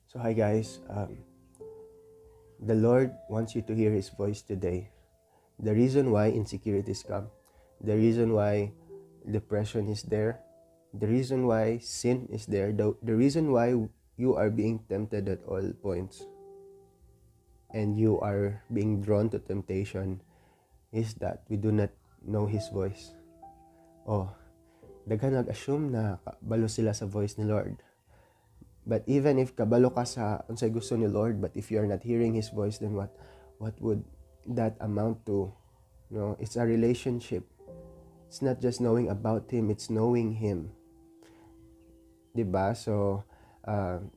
So hi guys, the Lord wants you to hear His voice today. The reason why insecurities come, the reason why depression is there, the reason why sin is there, the reason why you are being tempted at all points and you are being drawn to temptation is that we do not know His voice. Oh, daghan nag-assume na kabalo sila sa voice ni Lord. But even if kabalo ka sa unsay gusto ni Lord, but if you are not hearing His voice, then what would that amount to? No, it's a relationship. It's not just knowing about Him, it's knowing Him. Diba? So,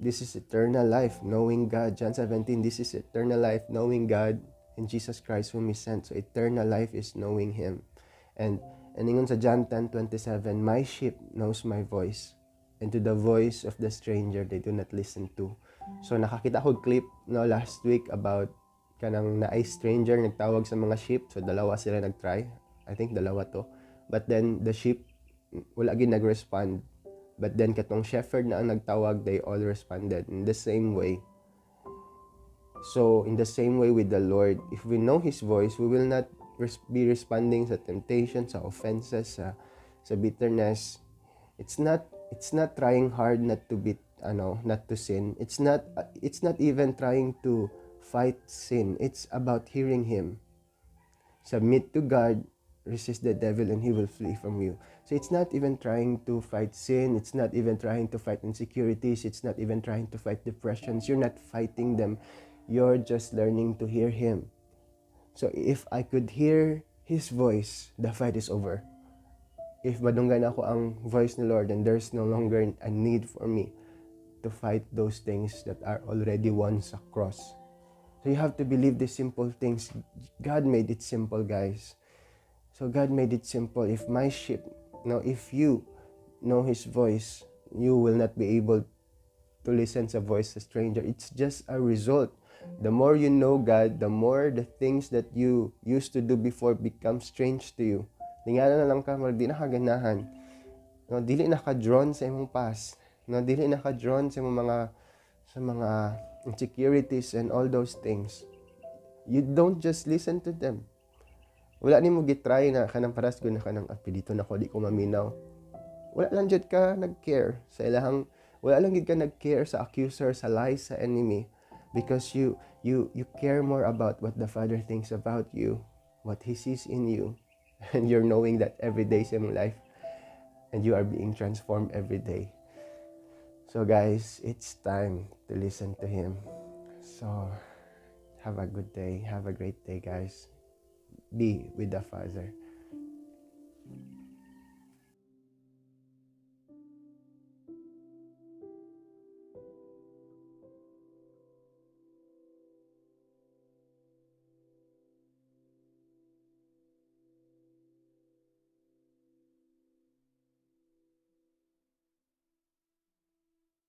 this is eternal life, knowing God. John 17, this is eternal life, knowing God and Jesus Christ whom He sent. So, eternal life is knowing Him. And ingon sa John 10:27, my sheep knows my voice. And to the voice of the stranger, they do not listen to. So, nakakita ko clip last week about kanang naay stranger nagtawag sa mga sheep. So, dalawa sila nagtry. I think dalawa to. But then, the sheep, wala gid nag-respond. But then, katong shepherd na ang nagtawag, they all responded in the same way. So, in the same way with the Lord, if we know His voice, we will not be responding sa temptation, sa offenses, sa bitterness. It's not trying hard not to not to sin. It's not even trying to fight sin. It's about hearing Him. Submit to God, resist the devil, and he will flee from you. So it's not even trying to fight sin. It's not even trying to fight insecurities. It's not even trying to fight depressions. You're not fighting them. You're just learning to hear Him. So if I could hear His voice, the fight is over. If madunggan ako ang voice ni Lord, then there's no longer a need for me to fight those things that are already won sa cross. So you have to believe these simple things. God made it simple, guys. So God made it simple. If my sheep, if you know His voice, you will not be able to listen sa voice of a stranger. It's just a result. The more you know God, the more the things that you used to do before become strange to you. Tingala na lang ka, di na kaganahan. Dili na ka-drawn sa imong past. Dili na ka-drawn sa mga insecurities and all those things. You don't just listen to them. Wala ni mo gitry na kanang paras ko na kanang apelito na ko, di ko maminaw. Wala lang jud ka nag-care sa ilahang, wala lang gid ka nag-care sa accuser, sa lies, sa enemy. Because you care more about what the Father thinks about you, what He sees in you. And you're knowing that every day sa iyong life and you are being transformed every day. So guys, it's time to listen to Him. So have a good day. Have a great day, guys. Be with the Father.